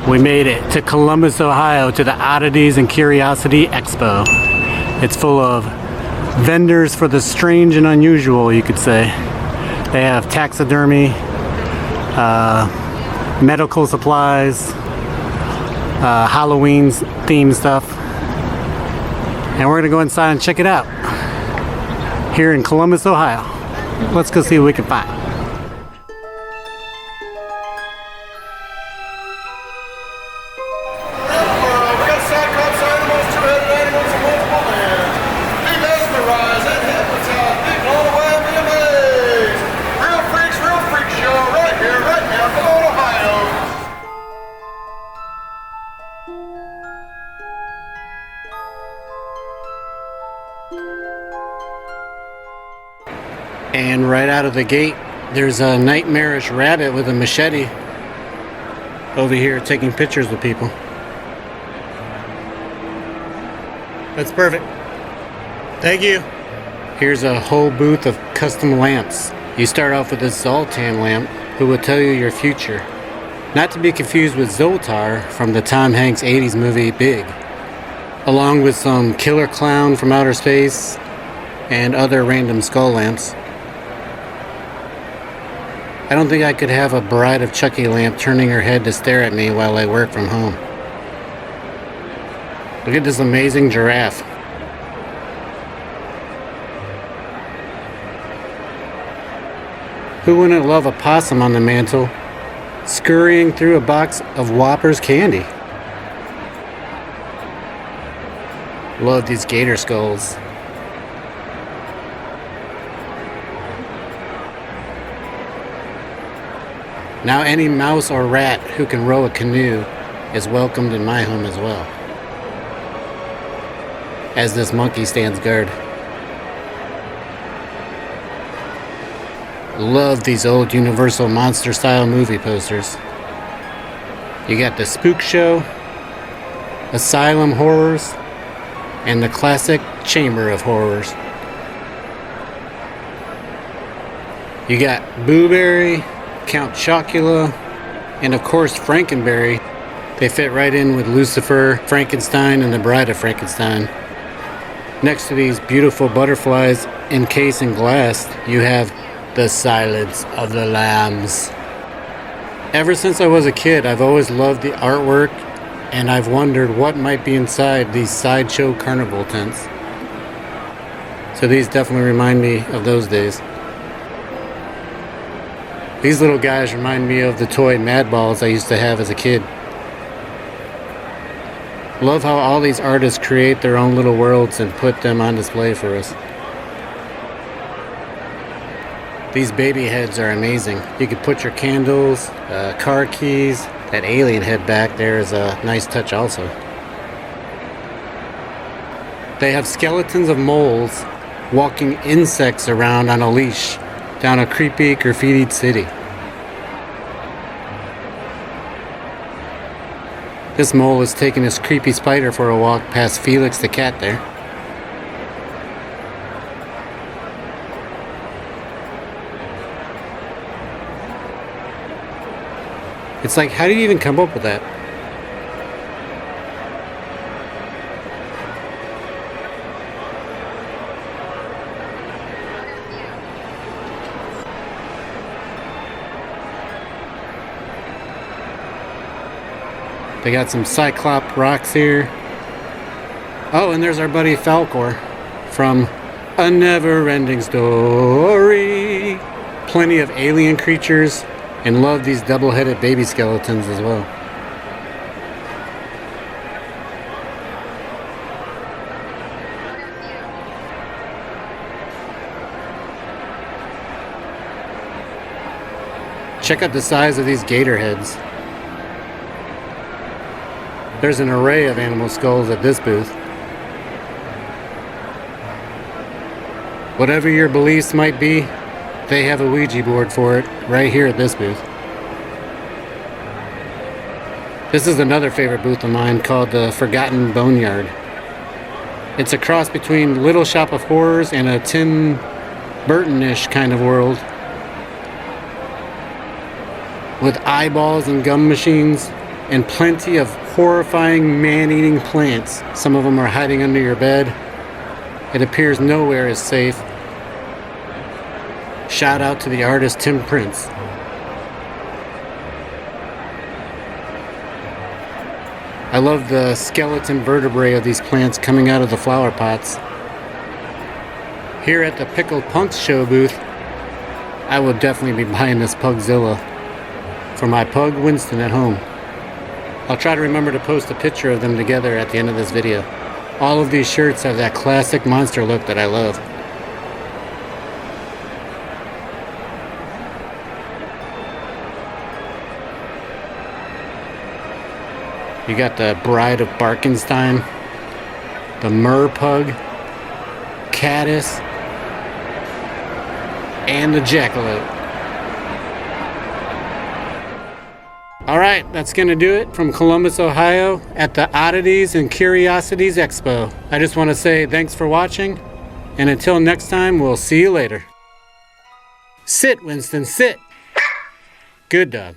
We made it to Columbus, Ohio, to the Oddities and Curiosities Expo. It's full of vendors for the strange and unusual, you could say. They have taxidermy, medical supplies, Halloween themed stuff. And we're gonna go inside and check it out here in Columbus, Ohio. Let's go see what we can find. And right out of the gate, there's a nightmarish rabbit with a machete over here taking pictures with people. That's perfect. Thank you. Here's a whole booth of custom lamps. You start off with this Zoltan lamp, who will tell you your future. Not to be confused with Zoltar from the Tom Hanks 80s movie Big, along with some killer clown from outer space and other random skull lamps. I don't think I could have a Bride of Chucky lamp turning her head to stare at me while I work from home. Look at this amazing giraffe. Who wouldn't love a possum on the mantle, scurrying through a box of Whoppers candy? Love these gator skulls. Now any mouse or rat who can row a canoe is welcomed in my home as well, as this monkey stands guard. Love these old Universal monster style movie posters. You got the Spook Show, Asylum Horrors, and the classic Chamber of Horrors. You got Boo Berry, Count Chocula, and of course Frankenberry. They fit right in with Lucifer, Frankenstein, and the Bride of Frankenstein. Next to these beautiful butterflies encased in glass, you have the Silence of the Lambs. Ever since I was a kid, I've always loved the artwork, and I've wondered what might be inside these sideshow carnival tents. So these definitely remind me of those days. These little guys remind me of the toy Mad Balls I used to have as a kid. Love how all these artists create their own little worlds and put them on display for us. These baby heads are amazing. You could put your candles, car keys. That alien head back there is a nice touch also. They have skeletons of moles walking insects around on a leash down a creepy graffitied city. This mole is taking this creepy spider for a walk past Felix the cat there. It's like, how do you even come up with that? They got some Cyclop rocks here. Oh, and there's our buddy Falcor from A Never-Ending Story. Plenty of alien creatures, and love these double-headed baby skeletons as well. Check out the size of these gator heads. There's an array of animal skulls at this booth. Whatever your beliefs might be, they have a Ouija board for it right here at this booth. This is another favorite booth of mine called the Forgotten Boneyard. It's a cross between Little Shop of Horrors and a Tim Burton-ish kind of world, with eyeballs and gum machines and plenty of horrifying man-eating plants. Some of them are hiding under your bed. It appears nowhere is safe. Shout out to the artist Tim Prince. I love the skeleton vertebrae of these plants coming out of the flower pots. Here at the Pickled Punks show booth, I will definitely be buying this Pugzilla for my pug Winston at home. I'll try to remember to post a picture of them together at the end of this video. All of these shirts have that classic monster look that I love. You got the Bride of Barkenstein, the Mer Pug, Caddis, and the Jackalope. Alright, that's going to do it from Columbus, Ohio at the Oddities and Curiosities Expo. I just want to say thanks for watching, and until next time, we'll see you later. Sit, Winston, sit. Good dog.